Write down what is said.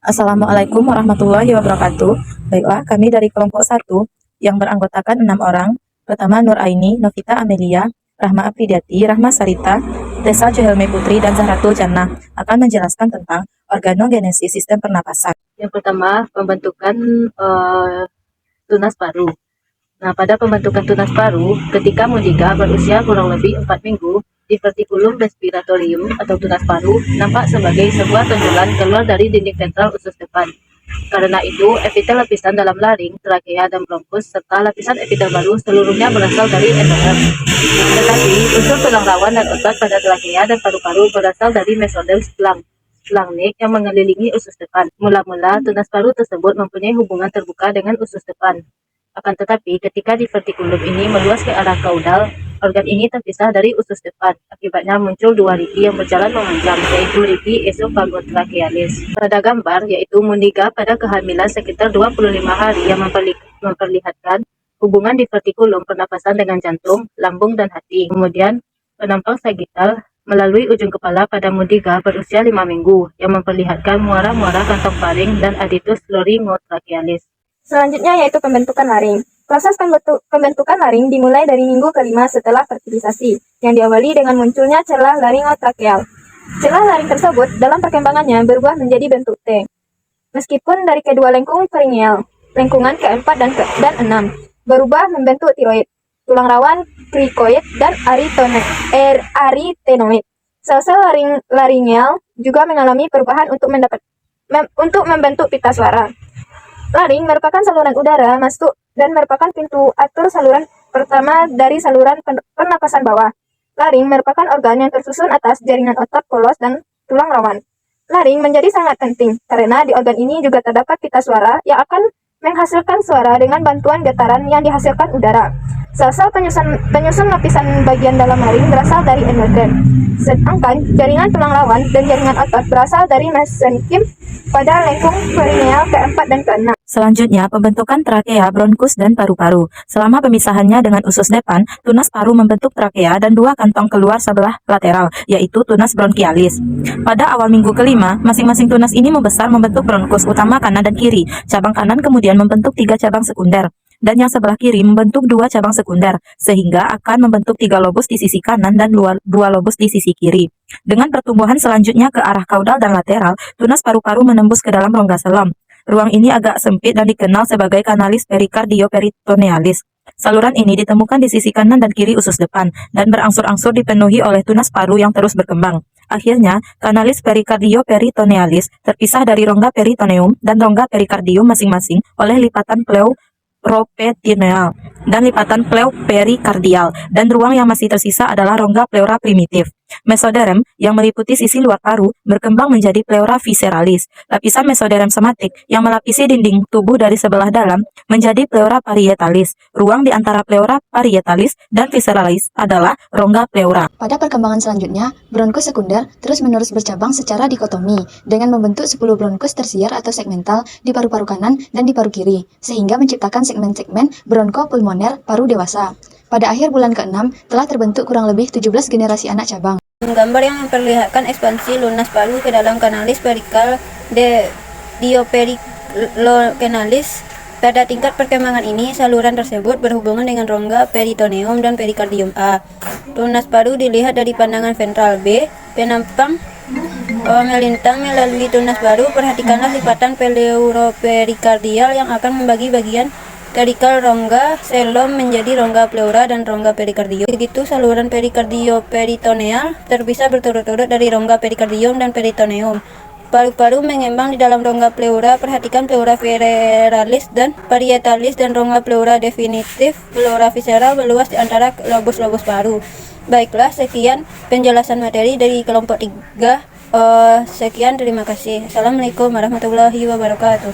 Assalamualaikum warahmatullahi wabarakatuh. Baiklah, kami dari kelompok 1 yang beranggotakan 6 orang. Pertama, Nur Aini, Novita Amelia, Rahma Apridiati, Rahma Sarita, Tessa Johelme Putri, dan Zahratul Jannah akan menjelaskan tentang organogenesis sistem pernapasan. Yang pertama, pembentukan tunas paru. Nah, pada pembentukan tunas paru, ketika mudika berusia kurang lebih 4 minggu, diverticulum respiratorium atau tunas paru nampak sebagai sebuah tonjolan keluar dari dinding ventral usus depan. Karena itu, epitel lapisan dalam laring, trakea, dan bronkus, serta lapisan epitel baru seluruhnya berasal dari endoderm. Tetapi, unsur tulang rawan dan otot pada trakea dan paru-paru berasal dari mesoderm langnik yang mengelilingi usus depan. Mula-mula, tunas paru tersebut mempunyai hubungan terbuka dengan usus depan. Akan tetapi, ketika diverticulum ini meluas ke arah kaudal, organ ini terpisah dari usus depan. Akibatnya muncul dua rigi yang berjalan memanjang, yaitu rigi esophagotrachealis. Pada gambar, yaitu Mundiga pada kehamilan sekitar 25 hari yang memperlihatkan hubungan diverticulum pernapasan dengan jantung, lambung, dan hati. Kemudian, penampang sagital melalui ujung kepala pada Mundiga berusia 5 minggu yang memperlihatkan muara-muara kantong paring dan aditus laryngotrachealis. Selanjutnya yaitu pembentukan laring. Proses pembentukan laring dimulai dari minggu kelima setelah fertilisasi, yang diawali dengan munculnya celah laryngotracheal. Celah laring tersebut dalam perkembangannya berubah menjadi bentuk T. Meskipun dari kedua lengkung perineal, lengkungan ke-4 dan ke-6, berubah membentuk tiroid, tulang rawan, krikoid, dan arytenoid. Sel-sel laringeal juga mengalami perubahan untuk membentuk pita suara. Laring merupakan saluran udara masuk dan merupakan pintu atur saluran pertama dari saluran pernapasan bawah. Laring merupakan organ yang tersusun atas jaringan otot polos dan tulang rawan. Laring menjadi sangat penting karena di organ ini juga terdapat pita suara yang akan menghasilkan suara dengan bantuan getaran yang dihasilkan udara. Sel-sel penyusun lapisan bagian dalam laring berasal dari endoderm, sedangkan jaringan tulang rawan dan jaringan otot berasal dari mesenkim pada lengkung perineal ke-4 dan ke-6. Selanjutnya, pembentukan trakea, bronkus, dan paru-paru. Selama pemisahannya dengan usus depan, tunas paru membentuk trakea dan dua kantong keluar sebelah lateral, yaitu tunas bronkialis. Pada awal minggu kelima, masing-masing tunas ini membesar membentuk bronkus utama kanan dan kiri. Cabang kanan kemudian membentuk 3 cabang sekunder, dan yang sebelah kiri membentuk 2 cabang sekunder, sehingga akan membentuk 3 lobus di sisi kanan dan 2 lobus di sisi kiri. Dengan pertumbuhan selanjutnya ke arah kaudal dan lateral, tunas paru-paru menembus ke dalam rongga selam. Ruang ini agak sempit dan dikenal sebagai kanalis perikardioperitonealis. Saluran ini ditemukan di sisi kanan dan kiri usus depan, dan berangsur-angsur dipenuhi oleh tunas paru yang terus berkembang. Akhirnya, kanalis perikardioperitonealis terpisah dari rongga peritoneum dan rongga perikardium masing-masing oleh lipatan pleuropetineal dan lipatan pleuperikardial, dan ruang yang masih tersisa adalah rongga pleura primitif. Mesoderm yang meliputi sisi luar paru berkembang menjadi pleura visceralis. Lapisan mesoderm somatik yang melapisi dinding tubuh dari sebelah dalam menjadi pleura parietalis. Ruang di antara pleura parietalis dan visceralis adalah rongga pleura. Pada perkembangan selanjutnya, bronkus sekunder terus-menerus bercabang secara dikotomi dengan membentuk 10 bronkus tersier atau segmental di paru-paru kanan dan di paru kiri, sehingga menciptakan segmen-segmen bronkopulmoner paru dewasa. Pada akhir bulan ke-6 telah terbentuk kurang lebih 17 generasi anak cabang. Gambar yang memperlihatkan ekspansi lunas paru ke dalam kanalis perikal diopericlokenalis. Pada tingkat perkembangan ini, saluran tersebut berhubungan dengan rongga peritoneum dan perikardium A. Tunas paru dilihat dari pandangan ventral B. Penampang melintang melalui tunas paru. Perhatikanlah lipatan pleuroperikardial yang akan membagi bagian perikal rongga selom menjadi rongga pleura dan rongga perikardium. Begitu saluran perikardioperitoneal terpisah berturut-turut dari rongga perikardium dan peritoneum. Paru-paru mengembang di dalam rongga pleura. Perhatikan pleura visceralis dan parietalis dan rongga pleura definitif. Pleura visceral meluas di antara lobus-lobus paru. Baiklah, sekian penjelasan materi dari kelompok 3. Sekian, terima kasih. Assalamualaikum warahmatullahi wabarakatuh.